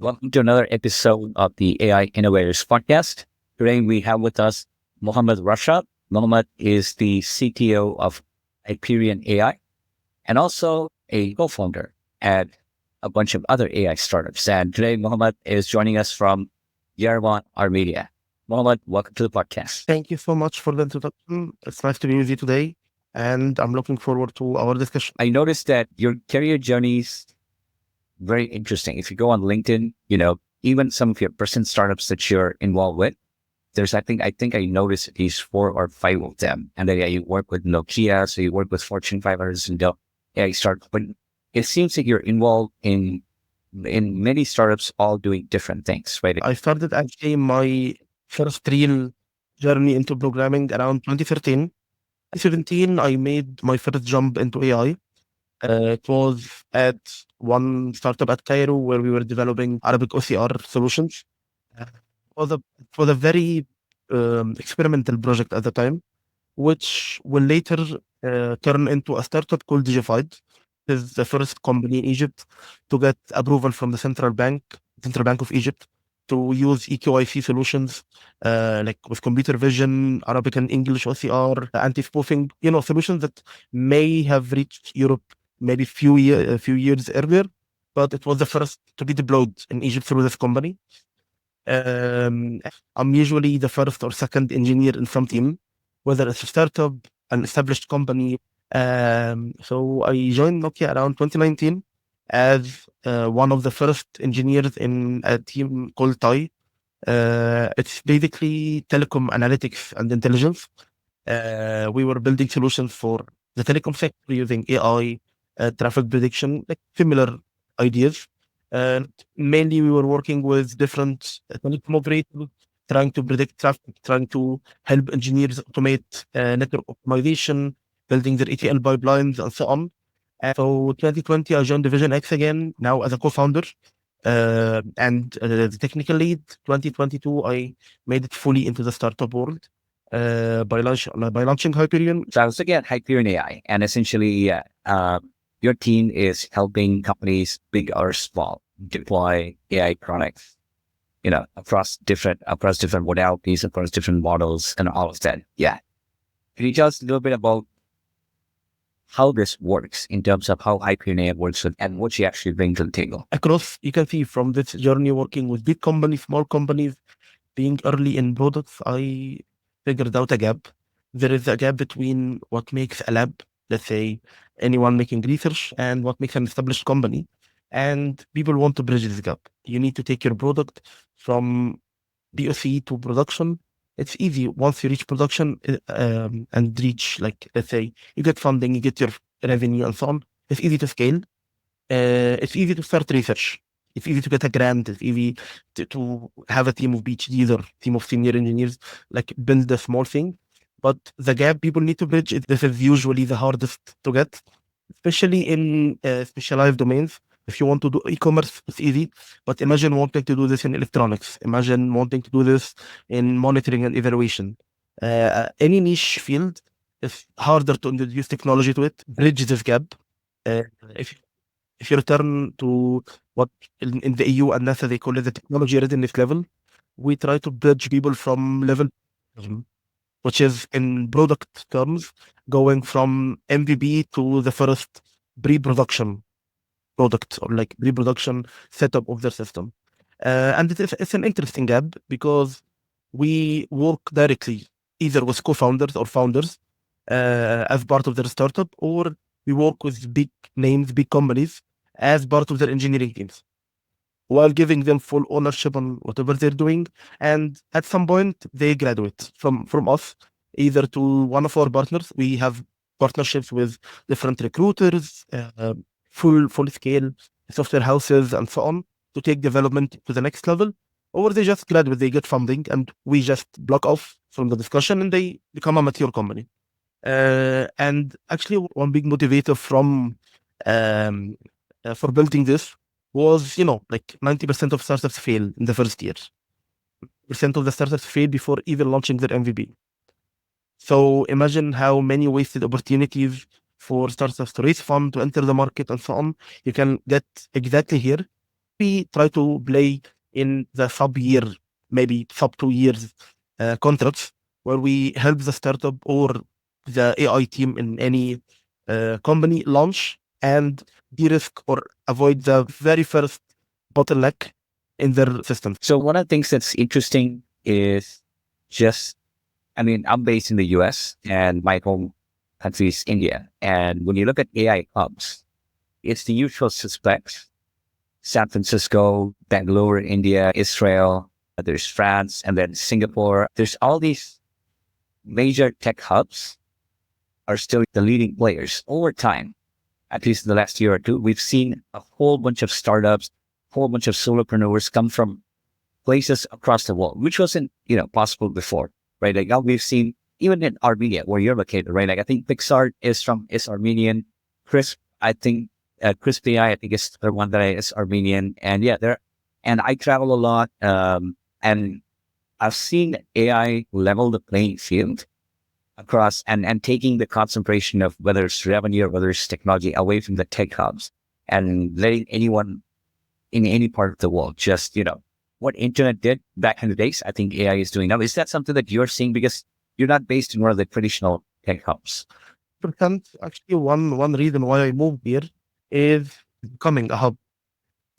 Welcome to another episode of the AI Innovators Podcast. Today we have with us Mohamed Rashad. Mohamed is the CTO of Hyperion AI and also a co-founder at a bunch of other AI startups. And today Mohamed is joining us from Yerevan, Armenia. Mohamed, welcome to the podcast. Thank you so much for the introduction. It's nice to be with you today, and I'm looking forward to our discussion. I noticed that your career journey's very interesting. If you go on LinkedIn, even some of your present startups that you're involved with, there's, I think I noticed at least 4 or 5 of them. And then you work with Nokia, so you work with Fortune 500 and AI startups. But it seems like you're involved in many startups all doing different things, right? I started actually my first real journey into programming around 2013. 2017, I made my first jump into AI. It was at one startup at Cairo where we were developing Arabic OCR solutions. It was a very experimental project at the time, which will later turn into a startup called Digified. It is the first company in Egypt to get approval from the Central Bank of Egypt, to use EQIC solutions, like with computer vision, Arabic and English OCR, anti-spoofing, solutions that may have reached Europe maybe a few years earlier, but it was the first to be deployed in Egypt through this company. I'm usually the first or second engineer in some team, whether it's a startup, an established company. So I joined Nokia around 2019 as one of the first engineers in a team called TAI. It's basically telecom analytics and intelligence. We were building solutions for the telecom sector using AI, traffic prediction, like similar ideas. And mainly we were working with different telecom operators, trying to predict traffic, trying to help engineers automate network optimization, building their ETL pipelines, and so on. And so 2020, I joined Division X again, now as a co-founder and the technical lead. 2022, I made it fully into the startup world by launching Hyperion. So I was looking at Hyperion AI, and essentially your team is helping companies, big or small, deploy AI products, across different modalities, across different models, and all of that. Yeah. Can you tell us a little bit about how this works in terms of how Hyperion AI works and what you actually bring to the table? Across, you can see from this journey working with big companies, small companies, being early in products, I figured out a gap. There is a gap between what makes a lab, let's say anyone making research, and what makes an established company. And people want to bridge this gap. You need to take your product from POC to production. It's easy once you reach production and reach, like, let's say you get funding, you get your revenue and so on. It's easy to scale. It's easy to start research. It's easy to get a grant. It's easy to have a team of PhDs or team of senior engineers, like build a small thing. But the gap people need to bridge, this is usually the hardest to get, especially in specialized domains. If you want to do e-commerce, it's easy. But imagine wanting to do this in electronics. Imagine wanting to do this in monitoring and evaluation. Any niche field, it's harder to introduce technology to it. Bridge this gap. If you return to what in the EU and NASA they call it the technology readiness level, we try to bridge people from level, which is in product terms, going from MVP to the first pre-production product or like pre-production setup of their system. And it's an interesting gap because we work directly either with co-founders or founders as part of their startup, or we work with big names, big companies as part of their engineering teams, while giving them full ownership on whatever they're doing. And at some point, they graduate from us, either to one of our partners. We have partnerships with different recruiters, full scale software houses, and so on, to take development to the next level. Or they just graduate, they get funding, and we just block off from the discussion, and they become a mature company. And actually, one big motivator for building this was, like 90% of startups fail in the first year. Percent of the startups fail before even launching their MVP. So imagine how many wasted opportunities for startups to raise fund, to enter the market, and so on, you can get exactly here we try to play in the sub-year, maybe sub 2 years contracts, where we help the startup or the AI team in any company launch and de-risk or avoid the very first bottleneck in their systems. So one of the things that's interesting is just, I mean, I'm based in the US and my home country is India. And when you look at AI hubs, it's the usual suspects: San Francisco, Bangalore, India, Israel, there's France, and then Singapore. There's all these major tech hubs are still the leading players. Over time, at least in the last year or two, we've seen a whole bunch of startups, a whole bunch of solopreneurs come from places across the world, which wasn't, possible before, right? Like now we've seen even in Armenia, where you're located, right? Like I think Pixar is Armenian. Crisp, I think, Crisp AI, I think is the one that is Armenian. And yeah, and I travel a lot. And I've seen AI level the playing field across and taking the concentration of whether it's revenue or whether it's technology away from the tech hubs and letting anyone in any part of the world just, what internet did back in the days, I think AI is doing now. Is that something that you're seeing? Because you're not based in one of the traditional tech hubs. Actually, one reason why I moved here is becoming a hub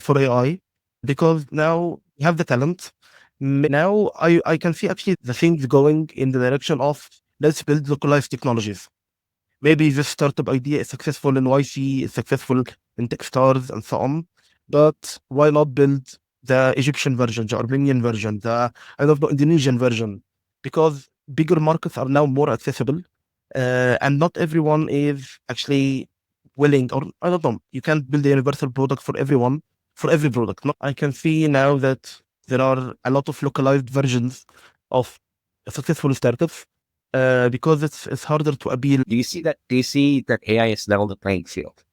for AI, because now you have the talent. Now I can see actually the things going in the direction of let's build localized technologies. Maybe this startup idea is successful in YC, is successful in Techstars and so on, but why not build the Egyptian version, the Armenian version, the I don't know Indonesian version? Because bigger markets are now more accessible, and not everyone is actually willing, or I don't know. You can't build a universal product for everyone for every product. No, I can see now that there are a lot of localized versions of successful startups because it's harder to appeal. Do you see that AI has leveled the playing field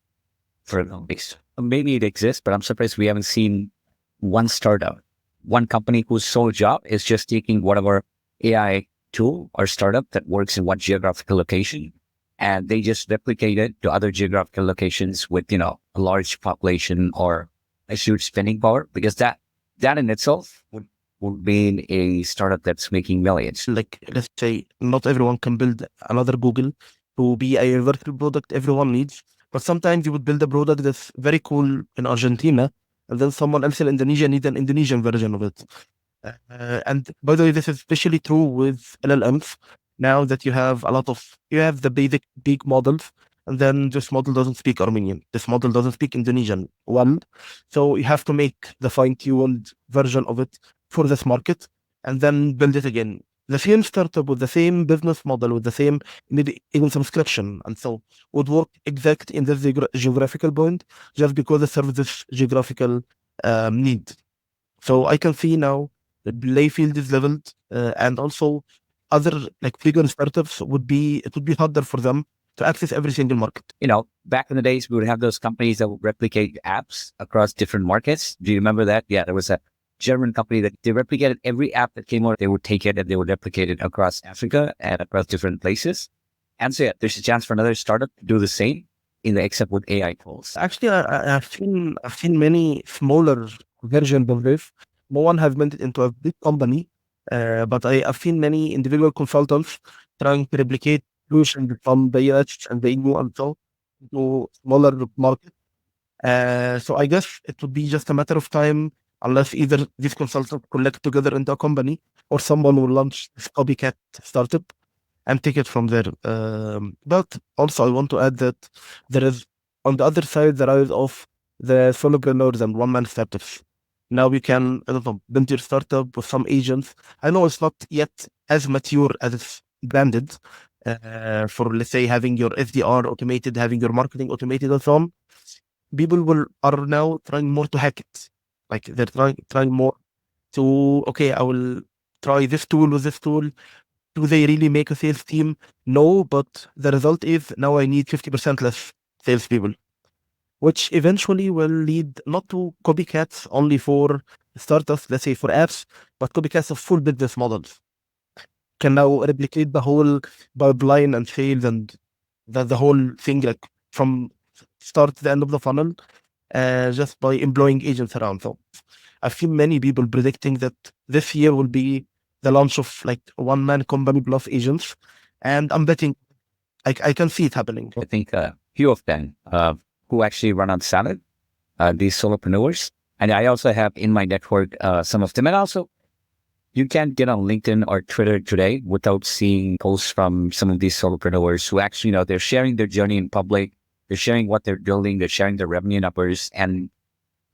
for Olympics? Maybe it exists, but I'm surprised we haven't seen one startup, one company whose sole job is just taking whatever AI tool or startup that works in one geographical location, and they just replicate it to other geographical locations with, a large population or a huge spending power, because that in itself would mean a startup that's making millions. Like, let's say, not everyone can build another Google to be a universal product everyone needs. But sometimes you would build a product that's very cool in Argentina, and then someone else in Indonesia needs an Indonesian version of it. And by the way, this is especially true with LLMs. Now that you have the basic big models, and then this model doesn't speak Armenian. This model doesn't speak Indonesian. One, so you have to make the fine-tuned version of it for this market, and then build it again. The same startup with the same business model, with the same maybe even subscription, and so would work exact in this geographical point, just because it serves this geographical need. So I can see now the play field is leveled, and also other like bigger startups it would be harder for them to access every single market. Back in the days, we would have those companies that would replicate apps across different markets. Do you remember that? Yeah, there was a German company that they replicated every app that came out. They would take it and they would replicate it across Africa and across different places. And so, yeah, there's a chance for another startup to do the same, except with AI tools. Actually, I've seen many smaller versions of this. No one has made it into a big company, but I've seen many individual consultants trying to replicate solutions from the US and the EU and so to smaller market. So I guess it would be just a matter of time unless either these consultants collect together into a company or someone will launch this copycat startup and take it from there. But also I want to add that there is on the other side the rise of the solopreneurs and one-man startups. Now you can, I don't know, build your startup with some agents. I know it's not yet as mature as it's branded for, let's say, having your SDR automated, having your marketing automated and so on. People are now trying more to hack it. Like they're trying more to, okay, I will try this tool with this tool. Do they really make a sales team? No, but the result is now I need 50% less salespeople, which eventually will lead not to copycats only for startups, let's say for apps, but copycats of full business models. Can now replicate the whole pipeline and sales and the whole thing, like from start to the end of the funnel. just by employing agents around. So I've seen many people predicting that this year will be the launch of like one man company plus agents. And I'm betting I can see it happening. I think few of them who actually run on Salad, these solopreneurs. And I also have in my network some of them. And also, you can't get on LinkedIn or Twitter today without seeing posts from some of these solopreneurs who actually, they're sharing their journey in public. They're sharing what they're building. They're sharing their revenue numbers. And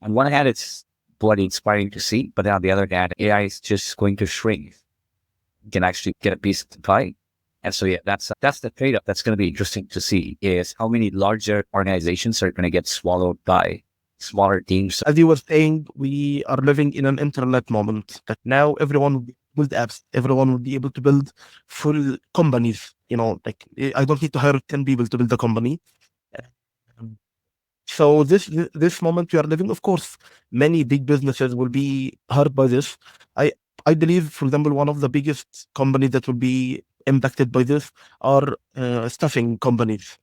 on one hand, it's bloody inspiring to see. But on the other hand, AI is just going to shrink. You can actually get a piece of the pie. And so, yeah, that's the trade-off. That's going to be interesting to see is how many larger organizations are going to get swallowed by smaller teams. As you were saying, we are living in an internet moment that now everyone will build apps. Everyone will be able to build full companies. Like I don't need to hire 10 people to build a company. Um, So this moment we are living, of course, many big businesses will be hurt by this. I I believe, for example, one of the biggest companies that will be impacted by this are staffing companies,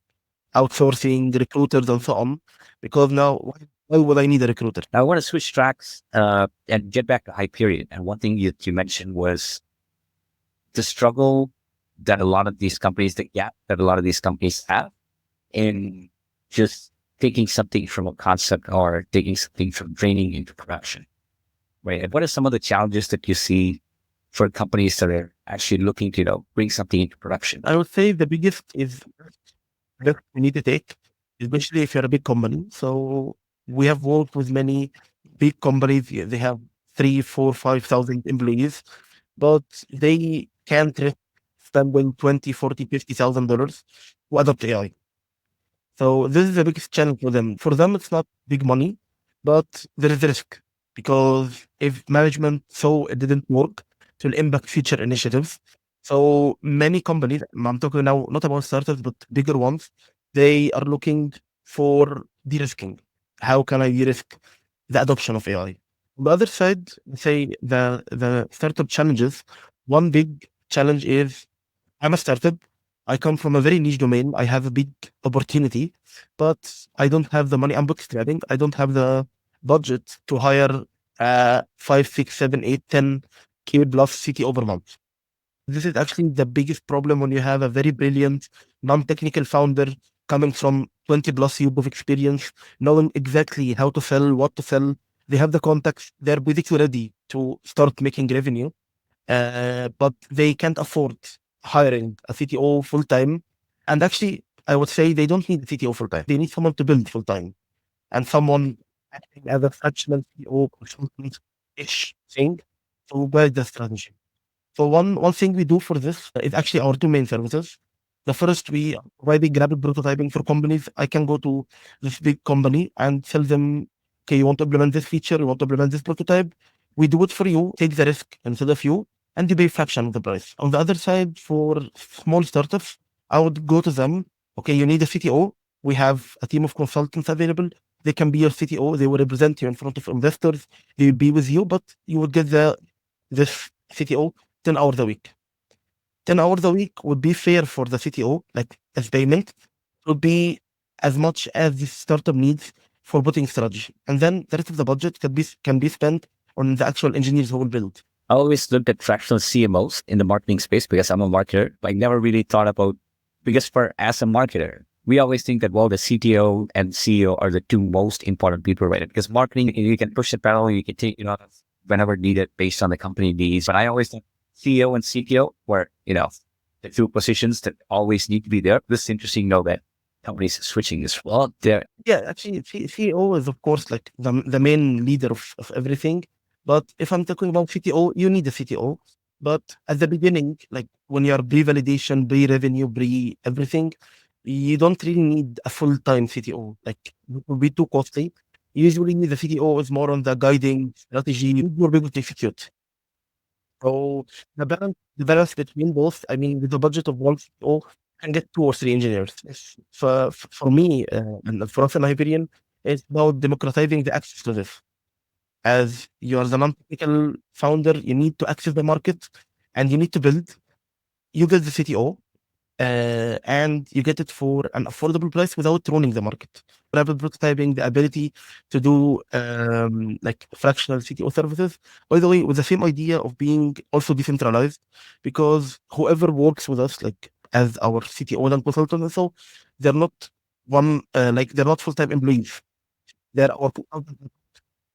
outsourcing recruiters and so on. Because now, why would I need a recruiter? Now, I want to switch tracks and get back to Hyperion. And one thing you mentioned was the struggle that a lot of these companies, the gap that a lot of these companies have in just taking something from a concept or taking something from training into production, right? And what are some of the challenges that you see for companies that are actually looking to, bring something into production? I would say the biggest is risk you need to take, especially if you're a big company. So we have worked with many big companies. They have 3, 4, 5,000 employees, but they can't risk spending 20, 40, $50,000 to adopt AI. So this is the biggest challenge for them. For them, it's not big money, but there is risk because if management so it didn't work, it will impact future initiatives. So many companies, I'm talking now not about startups, but bigger ones, they are looking for de-risking. How can I de-risk the adoption of AI? On the other side, say the startup challenges. One big challenge is I'm a startup. I come from a very niche domain. I have a big opportunity, but I don't have the money. I'm bootstrapping. I don't have the budget to hire 5, 6, 7, 8, 10 K plus CTO per month. This is actually the biggest problem when you have a very brilliant, non-technical founder coming from 20 plus years of experience, knowing exactly how to sell, what to sell. They have the contacts. They're basically ready to start making revenue, but they can't afford hiring a CTO full time. And actually, I would say they don't need a CTO full time. They need someone to build full time and someone acting as a fractional CTO consultant ish thing to guide the strategy. So one thing we do for this is actually our two main services. The first, we are providing rapid prototyping for companies. I can go to this big company and tell them, okay, you want to implement this feature, you want to implement this prototype. We do it for you, take the risk instead of you, and you pay a fraction of the price. On the other side, for small startups, I would go to them, okay, you need a CTO. We have a team of consultants available. They can be your CTO. They will represent you in front of investors. They will be with you, but you will get this CTO 10 hours a week. 10 hours a week would be fair for the CTO, like as payment, would be as much as the startup needs for putting strategy. And then the rest of the budget can be spent on the actual engineers who will build. I always looked at fractional CMOs in the marketing space because I'm a marketer, but I never really thought about, because as a marketer, we always think that, well, the CTO and CEO are the two most important people, right? Because marketing, you can push it parallel, you can take, whenever needed based on the company needs. But I always think CEO and CTO were, the two positions that always need to be there. This is interesting to know that companies are switching as well. Yeah, actually, CEO is, of course, like the main leader of everything. But if I'm talking about CTO, you need a CTO. But at the beginning, like when you're pre-validation, pre-revenue, pre-everything, you don't really need a full-time CTO. Like it will be too costly. Usually the CTO is more on the guiding strategy, more people to execute. So the balance between both, I mean, with the budget of one CTO, can get 2 or 3 engineers. For me, and for us in Hyperion, it's about democratizing the access to this. As you are the non-technical founder, you need to access the market and you need to build. You get the CTO, and you get it for an affordable price without ruining the market. Rapid prototyping, the ability to do like fractional CTO services, by the way, with the same idea of being also decentralized, because whoever works with us, like as our CTO and consultant, and so they're not like they're not full-time employees. They're our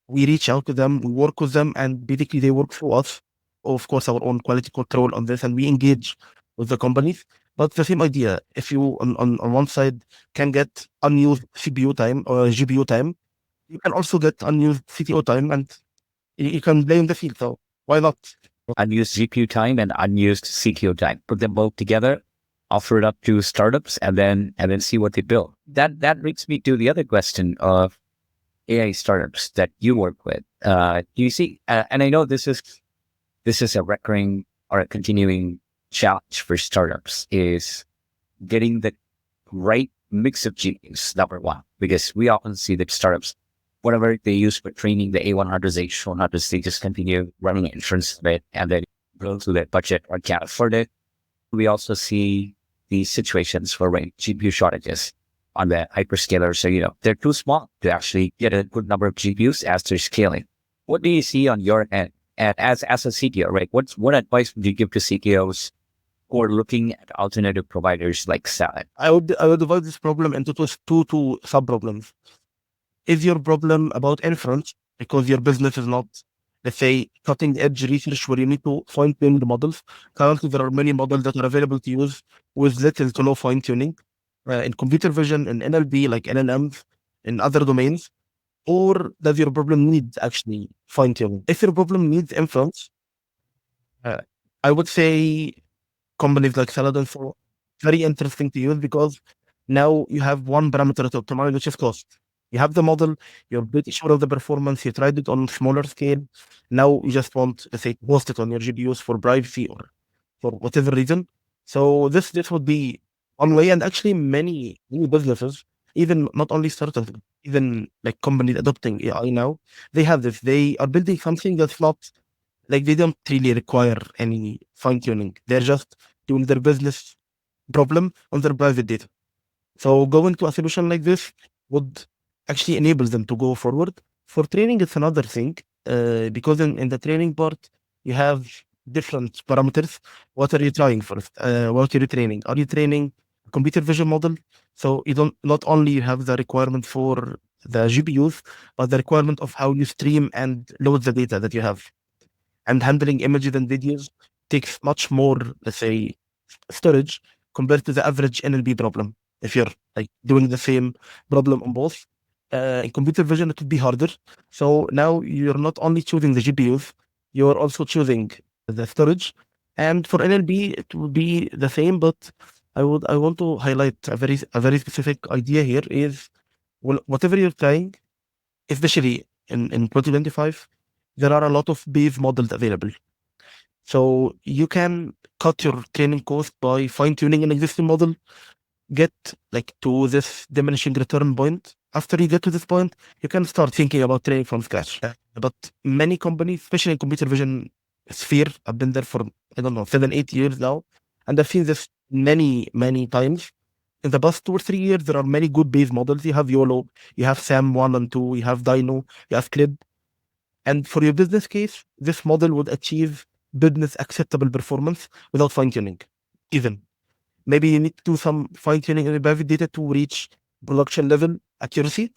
we reach out to them, we work with them, and basically they work for us. Of course, our own quality control on this, and we engage with the companies. But the same idea, if you on one side can get unused CPU time or GPU time, you can also get unused CTO time, and you can blame the field. So why not? Unused GPU time and unused CTO time. Put them both together, offer it up to startups, and then see what they build. That brings me to the other question of AI startups that you work with. Do you see? And I know this is a recurring or a continuing challenge for startups is getting the right mix of GPUs. Number one, because we often see that startups, whatever they use for training the A100s, H100s, they just continue running inference of it and then blow through their budget or can't afford it. We also see these situations where GPU shortages on the hyperscaler. So, they're too small to actually get a good number of GPUs as they're scaling. What do you see on your end? And as a CTO, right? What advice would you give to CTOs who are looking at alternative providers like Salad? I would divide this problem into two sub problems. Is your problem about inference because your business is not, let's say, cutting edge research where you need to fine tune the models? Currently, there are many models that are available to use with little to no fine tuning in computer vision, in NLP, like LLMs, in other domains. Or does your problem need actually fine tuning? If your problem needs inference, uh, I would say companies like Salad and so very interesting to use because now you have one parameter to optimize, which is cost. You have the model, you're pretty sure of the performance, you tried it on smaller scale. Now you just want, let's say, to host it on your GPUs for privacy or for whatever reason. So this would be one way, and actually many new businesses, even not only startups, even like companies adopting AI now, they have this. They are building something that's not like they don't really require any fine tuning. They're just doing their business problem on their private data. So going to a solution like this would actually enable them to go forward. For training, it's another thing because in the training part, you have different parameters. What are you trying first? What are you training? Are you training a computer vision model? So you don't not only you have the requirement for the GPUs, but the requirement of how you stream and load the data that you have. And handling images and videos takes much more, let's say, storage compared to the average NLP problem. If you're like doing the same problem on both, in computer vision, it would be harder. So now you're not only choosing the GPUs, you're also choosing the storage. And for NLP, it will be the same, but I want to highlight a very specific idea here is well, whatever you're trying, especially in 2025, there are a lot of base models available. So you can cut your training cost by fine tuning an existing model, get like to this diminishing return point. After you get to this point, you can start thinking about training from scratch. But many companies, especially in computer vision sphere, I've been there for, I don't know, 7, 8 years now. And I've seen this many, many times. In the past 2 or 3 years, there are many good base models. You have YOLO, you have SAM 1 and 2, you have Dino, you have Crib. And for your business case, this model would achieve business acceptable performance without fine tuning. Even maybe you need to do some fine tuning in the private data to reach production level accuracy,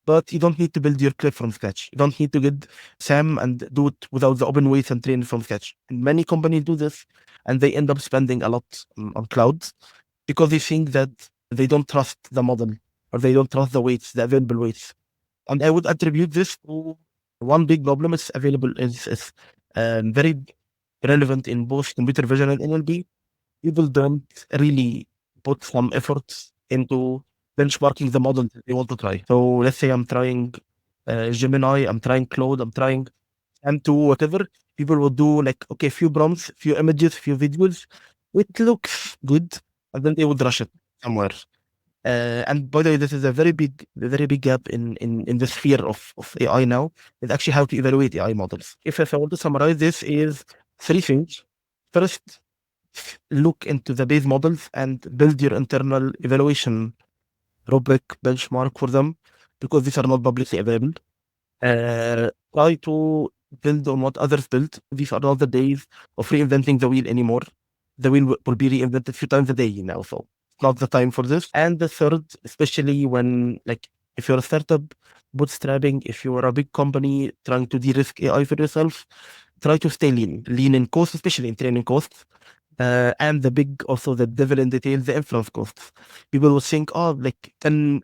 but you don't need to build your clip from scratch. You don't need to get SAM and do it without the open weights and train it from scratch. And many companies do this and they end up spending a lot on clouds because they think that they don't trust the model or they don't trust the weights, the available weights. And I would attribute this to one big problem is available is very relevant in both computer vision and NLP. People don't really put some efforts into benchmarking the model that they want to try. So let's say I'm trying Gemini, I'm trying Claude, I'm trying M2, whatever. People will do like, okay, few prompts, few images, few videos. It looks good, and then they would rush it somewhere. And by the way, this is a very big gap in the sphere of AI now, is actually how to evaluate AI models. If I want to summarize this is three things. First, look into the base models and build your internal evaluation rubric benchmark for them, because these are not publicly available. Try to build on what others built. These are not the days of reinventing the wheel anymore. The wheel will be reinvented a few times a day now, so it's not the time for this. And the third, especially when, like, if you're a startup bootstrapping, if you're a big company trying to de-risk AI for yourself, try to stay lean in costs, especially in training costs. And the big, also the devil in detail, the influence costs. People will think, oh, like 10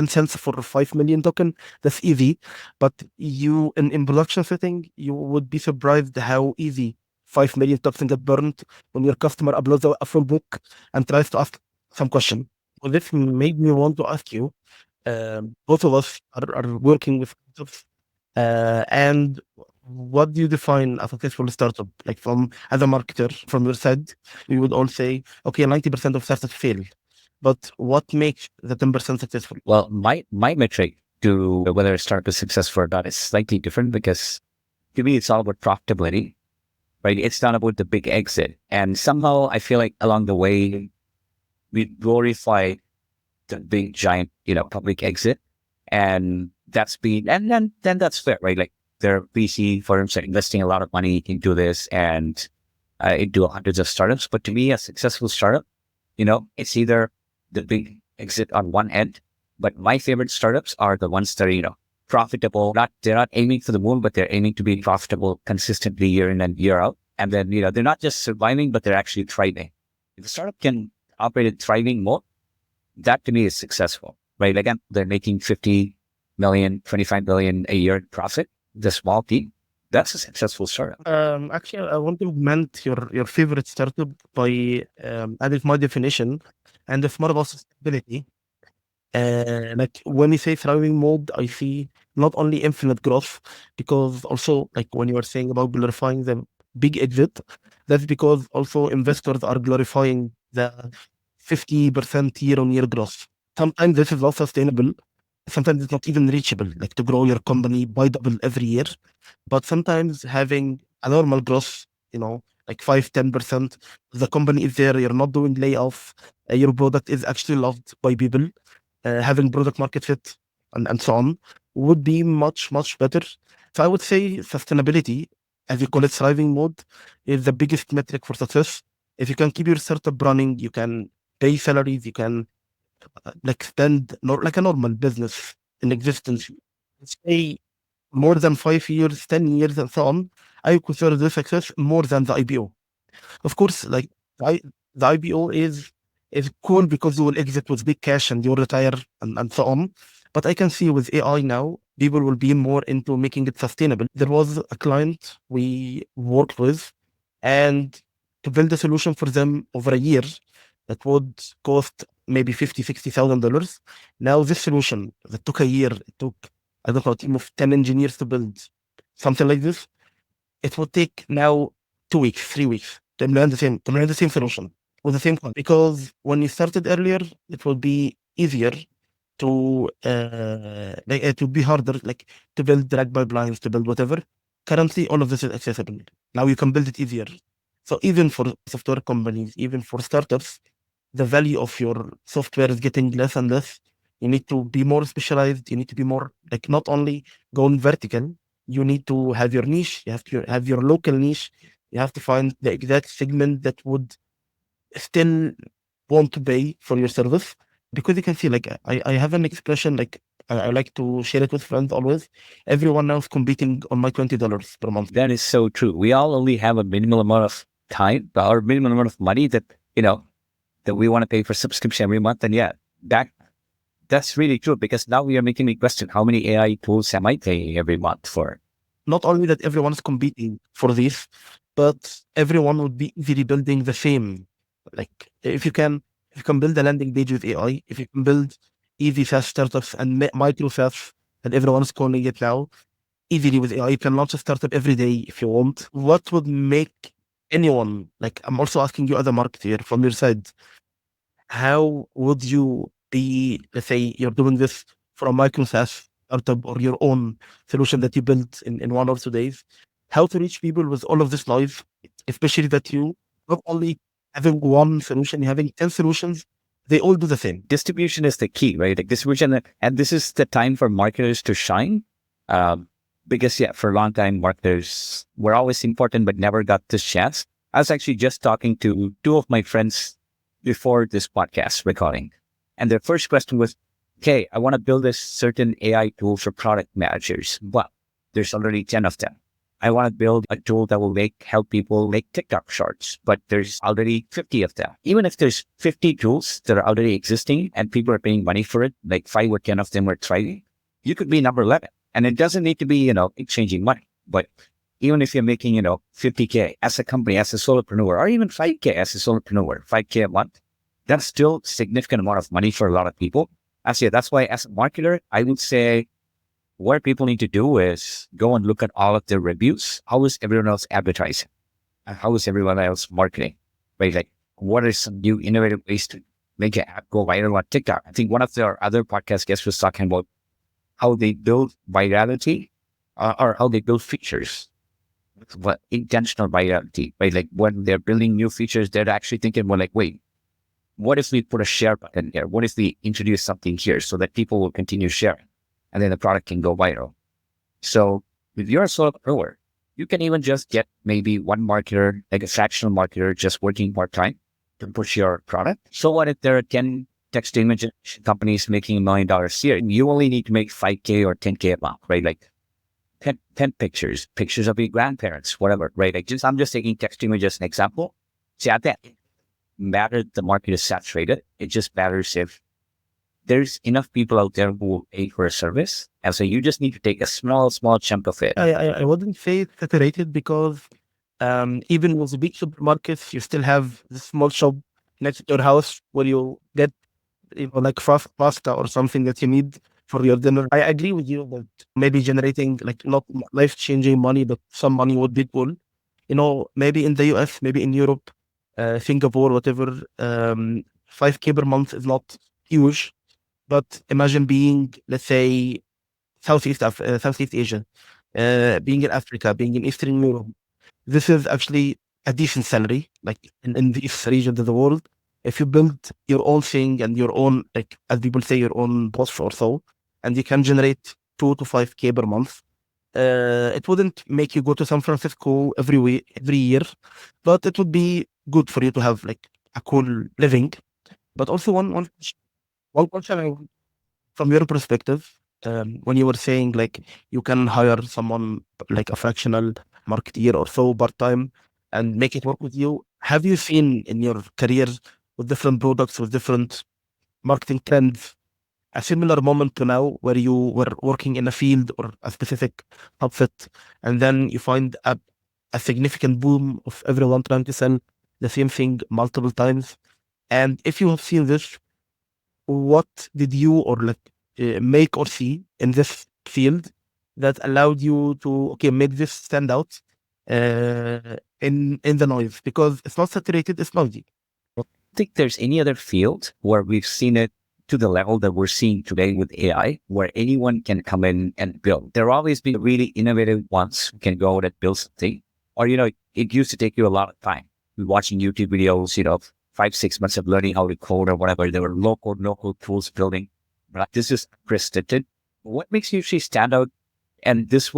cents for 5 million token, that's easy. But you, in production setting, you would be surprised how easy 5 million tokens get burned when your customer uploads a full book and tries to ask some question. Well, this made me want to ask you, both of us are working with startups, and what do you define a successful startup? Like, from, as a marketer, from your side, we would all say, okay, 90% of startups fail. But what makes the 10% successful? Well, my metric to whether a startup is successful or not is slightly different because to me, it's all about profitability, right? It's not about the big exit. And somehow I feel like along the way, we glorify the big giant, public exit. And then that's fair, right? Like there are VC firms that are investing a lot of money into this and into hundreds of startups. But to me, a successful startup, it's either the big exit on one end, but my favorite startups are the ones that are, profitable. They're not aiming for the moon, but they're aiming to be profitable consistently year in and year out. And then, they're not just surviving, but they're actually thriving. If a startup can operate in thriving mode, that to me is successful, right? Again, they're making 50 million, 25 million a year in profit. The small team, that's a successful startup. Actually, I want to augment your favorite startup by adding my definition, and it's more about sustainability. Like, when you say thriving mode, I see not only infinite growth, because also, like, when you are saying about glorifying the big exit, that's because also investors are glorifying the 50% year-on-year growth. Sometimes this is not sustainable. Sometimes it's not even reachable, like to grow your company by double every year. But sometimes having a normal growth, like 5-10%, the company is there, you're not doing layoff, your product is actually loved by people, having product market fit, and so on, would be much, much better. So I would say sustainability, as you call it, thriving mode, is the biggest metric for success. If you can keep your startup running, you can pay salaries, you can like spend like a normal business in existence, stay more than 5 years, 10 years, and so on. I consider this success more than the IPO. Of course, like, I, the IPO is cool because you will exit with big cash and you'll retire, and so on. But I can see with AI now, people will be more into making it sustainable. There was a client we worked with, and to build a solution for them over a year that would cost maybe 50, $60,000. Now this solution that took a year, it took, I don't know, a team of 10 engineers to build something like this. It would take now 2 weeks, 3 weeks to learn the same solution with the same one. Because when you started earlier, it would be easier to to be harder, like to build drag pipelines, to build whatever. Currently, all of this is accessible. Now you can build it easier. So even for software companies, even for startups, the value of your software is getting less and less. You need to be more specialized. You need to be more, like, not only going vertical. You need to have your niche. You have to have your local niche. You have to find the exact segment that would still want to pay for your service. Because you can see, like, I have an expression, like, I like to share it with friends always. Everyone now is competing on my $20 per month. That is so true. We all only have a minimal amount of time or minimal amount of money that we want to pay for subscription every month. And yeah, that's really true, because now we are making me question how many AI tools am I paying every month for? Not only that everyone is competing for this, but everyone would be easily building the same. Like, if you can build a landing page with AI, if you can build easy SaaS startups and micro SaaS, and everyone's calling it now, easily with AI, you can launch a startup every day if you want. What would make anyone, like, I'm also asking you as a marketer from your side, how would you be, let's say you're doing this for a micro SaaS startup or your own solution that you built in 1 or 2 days, how to reach people with all of this noise, especially that you not only having one solution, having 10 solutions, they all do the same. Distribution is the key, right? Like distribution, and this is the time for marketers to shine. Um, because yeah, for a long time, marketers were always important, but never got this chance. I was actually just talking to two of my friends before this podcast recording, and their first question was, "Okay, I want to build a certain AI tool for product managers, but there's already 10 of them. I want to build a tool that will help people make TikTok shorts, but there's already 50 of them. Even if there's 50 tools that are already existing and people are paying money for it, like 5 or 10 of them are thriving, you could be number 11. And it doesn't need to be, exchanging money. But even if you're making, 50K as a company, as a solopreneur, or even 5K as a solopreneur, 5K a month, that's still significant amount of money for a lot of people. Actually, that's why as a marketer, I would say what people need to do is go and look at all of their reviews. How is everyone else advertising? And how is everyone else marketing? Right? Like, what are some new innovative ways to make an app go viral on TikTok? I think one of their other podcast guests was talking about how they build virality or how they build features. What intentional virality, right? Like when they're building new features, they're actually thinking more like, wait, what if we put a share button here? What if we introduce something here so that people will continue sharing and then the product can go viral? So if you're a solopreneur, you can even just get maybe one marketer, like a fractional marketer, just working part-time to push your product. So what if there are 10 text to image companies making $1 million a year? You only need to make 5K or 10K a month, right? Like 10 pictures of your grandparents, whatever, right? I'm just taking text to image as an example. See, at that matter, the market is saturated. It just matters if there's enough people out there who will pay for a service. And so you just need to take a small chunk of it. I wouldn't say it's saturated because even with the big supermarkets, you still have the small shop next to your house where you get like pasta or something that you need for your dinner. I agree with you that maybe generating like not life changing money, but some money would be cool. Maybe in the US, maybe in Europe, Singapore, whatever. 5K per month is not huge, but imagine being, let's say, Southeast Asia, being in Africa, being in Eastern Europe. This is actually a decent salary, like in these regions of the world. If you build your own thing and your own, like as people say, your own boss or so, and you can generate 2 to 5K per month, it wouldn't make you go to San Francisco every year, but it would be good for you to have like a cool living. But also one question from your perspective, when you were saying like you can hire someone like a fractional marketeer or so part time and make it work with you, have you seen in your career with different products, with different marketing trends, a similar moment to now where you were working in a field or a specific outfit and then you find a significant boom of everyone trying to sell the same thing multiple times? And if you have seen this, what did you or like make or see in this field that allowed you to make this stand out in the noise, because it's not saturated, it's noisy. I don't think there's any other field where we've seen it to the level that we're seeing today with AI, where anyone can come in and build. There always been really innovative ones who can go out and build something. Or, it used to take you a lot of time watching YouTube videos, 5-6 months of learning how to code or whatever. There were local tools building. But this is unprecedented. What makes you usually stand out? And this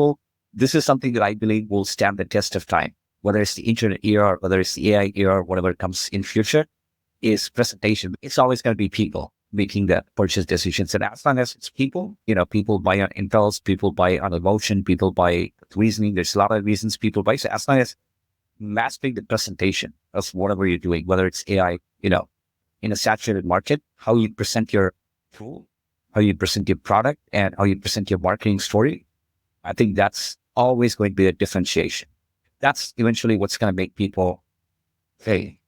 is something that I believe will stand the test of time, whether it's the internet era or whether it's the AI era or whatever comes in future, is presentation. It's always going to be people making the purchase decisions. And as long as it's people, people buy on impulse, people buy on emotion, people buy reasoning. There's a lot of reasons people buy. So as long as mastering the presentation of whatever you're doing, whether it's AI, in a saturated market, how you present your tool, how you present your product, and how you present your marketing story, I think that's always going to be a differentiation. That's eventually what's going to make people pay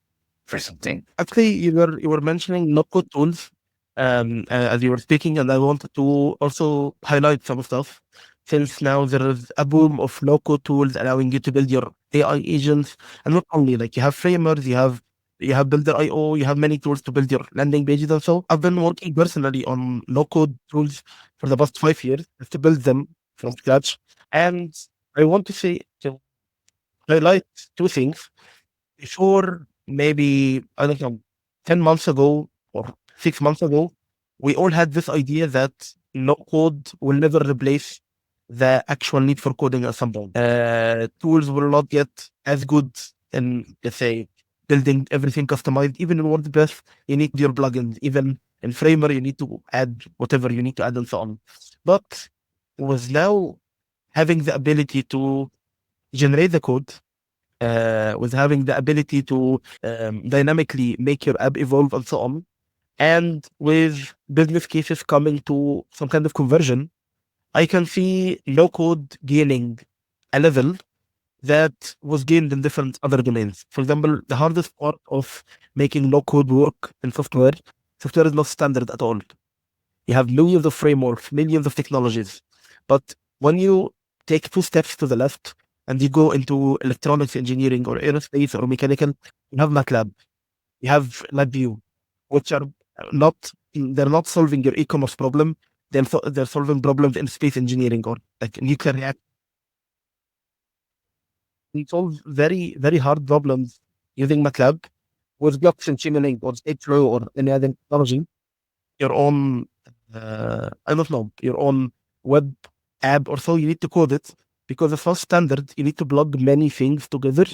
for something. Actually, you were mentioning no code tools as you were speaking, and I wanted to also highlight some stuff. Since now there is a boom of no code tools allowing you to build your AI agents, and not only like you have framers, you have Builder.io, you have many tools to build your landing pages and so. I've been working personally on no code tools for the past 5 years to build them from scratch, and I want to highlight two things. Before maybe, I don't know, 10 months ago or 6 months ago, we all had this idea that no code will never replace the actual need for coding at some point. Tools will not get as good in, let's say, building everything customized. Even in WordPress, you need your plugins. Even in Framer, you need to add whatever you need to add and so on. But with now having the ability to generate the code, with having the ability to dynamically make your app evolve and so on, and with business cases coming to some kind of conversion, I can see low code gaining a level that was gained in different other domains. For example, the hardest part of making low code work in software is not standard at all. You have millions of frameworks, millions of technologies. But when you take two steps to the left and you go into electronics engineering or aerospace or mechanical, you have MATLAB, you have LabVIEW, which are not, they're not solving your e-commerce problem. They're solving problems in space engineering or like nuclear reactor. We solve very, very hard problems using MATLAB with blockchain Chainlink or Stateflow or any other technology. Your own, I don't know, your own web app or so, you need to code it because it's not standard. You need to plug many things together.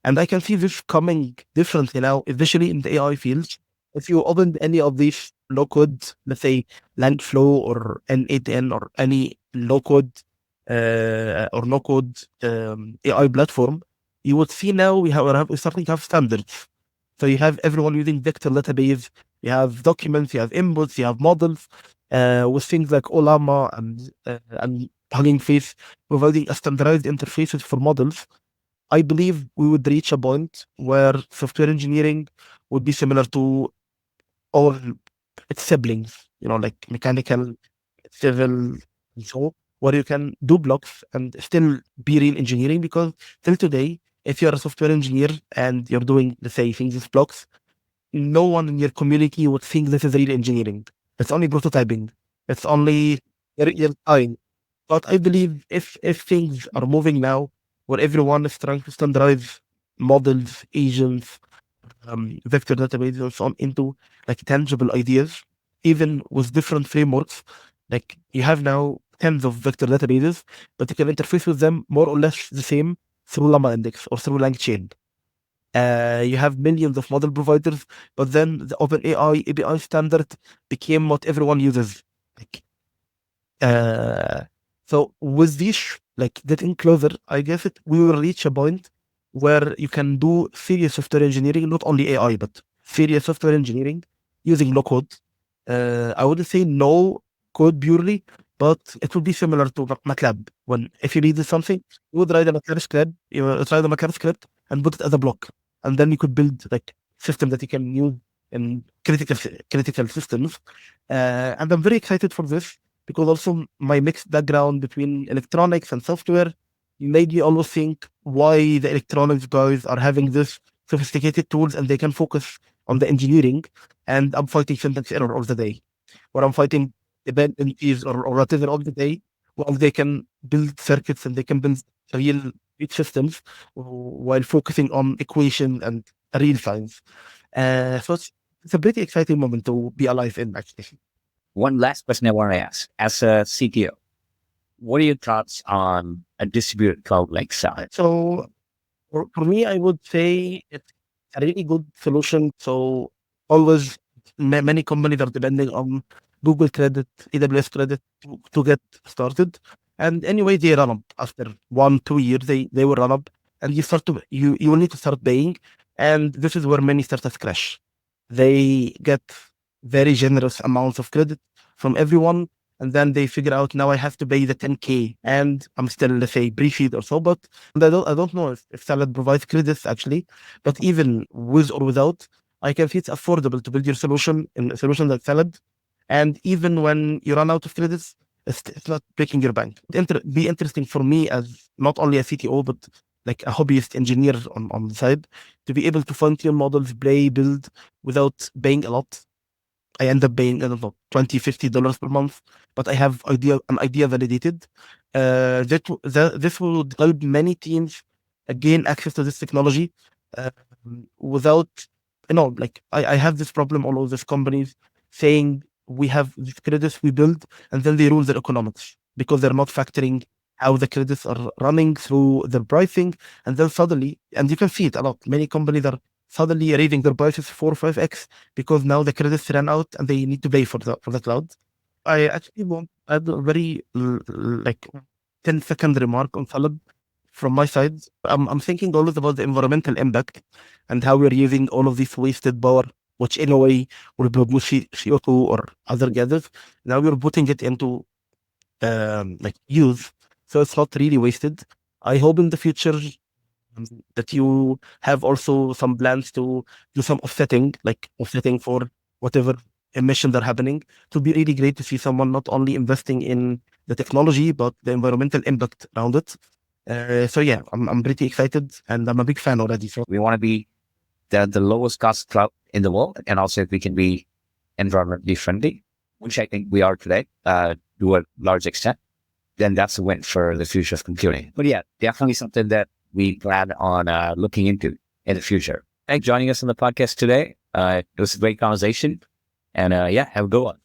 And I can see this coming differently now, especially in the AI field. If you open any of these low code, let's say Langflow or N8N or any low code or no code AI platform, you would see now we're starting to have standards. So you have everyone using vector database, you have documents, you have inputs, you have models, with things like Olama and Hugging Face providing a standardized interfaces for models. I believe we would reach a point where software engineering would be similar to all its siblings, like mechanical, civil, and so, where you can do blocks and still be real engineering. Because till today, if you're a software engineer and you're doing, let's say, things as blocks, no one in your community would think this is real engineering. It's only prototyping. It's only you're trying. But I believe if things are moving now, where everyone is trying to standardize models, agents, vector databases, and so on into like tangible ideas, even with different frameworks, like you have now tens of vector databases, but you can interface with them more or less the same through Llama Index or through LangChain. You have millions of model providers, but then the OpenAI API standard became what everyone uses. Like, so with this, like getting closer, I guess we will reach a point where you can do serious software engineering, not only AI, but serious software engineering using no code. I wouldn't say no code purely, but it would be similar to MATLAB. When if you needed something, you would write a MATLAB script, and put it as a block, and then you could build like system that you can use in critical systems. And I'm very excited for this because also my mixed background between electronics and software made me almost think why the electronics guys are having this sophisticated tools and they can focus on the engineering, and I'm fighting syntax error all the day, or I'm fighting dependencies or whatever all the day, while they can build circuits and they can build real big systems while focusing on equation and real science. So it's a pretty exciting moment to be alive in, actually. One last question I want to ask. As a CTO, what are your thoughts on a distributed cloud like SaaS? So for me, I would say it's a really good solution. So always many companies are depending on Google credit, AWS credit to get started. And anyway, they run up after 1, 2 years. They will run up, and you will need to start paying. And this is where many startups crash. They get very generous amounts of credit from everyone, and then they figure out now I have to pay the 10K, and I'm still, let's say, pre-seed or so. But I don't know if Salad provides credits actually, but even with or without, I can see it's affordable to build your solution in a solution like Salad. And even when you run out of credits, it's not breaking your bank. Be interesting for me as not only a CTO, but like a hobbyist engineer on the side, to be able to fine tune models, play, build without paying a lot. I end up paying, I don't know, $20, $50 per month, but I have an idea validated. This will help many teams gain access to this technology. without, like I have this problem all of these companies saying we have these credits we build, and then they rule their economics because they're not factoring how the credits are running through their pricing. And then suddenly, and you can see it a lot, many companies are suddenly raising their prices 4 or 5x because now the credits ran out and they need to pay for the cloud. I actually want to add a very like 10-second remark on Talib from my side. I'm thinking always about the environmental impact and how we're using all of this wasted power, which in a way will produce CO2 or other gases. Now we're putting it into like use, so it's not really wasted. I hope in the future that you have also some plans to do some offsetting, like offsetting for whatever emissions are happening. It would be really great to see someone not only investing in the technology, but the environmental impact around it. So yeah, I'm pretty excited and I'm a big fan already. So We want to be the lowest cost cloud in the world, and also if we can be environmentally friendly, which I think we are today, to a large extent, then that's a win for the future of computing. But yeah, definitely something that we plan on looking into in the future. Thanks for joining us on the podcast today. It was a great conversation, and yeah, have a good one.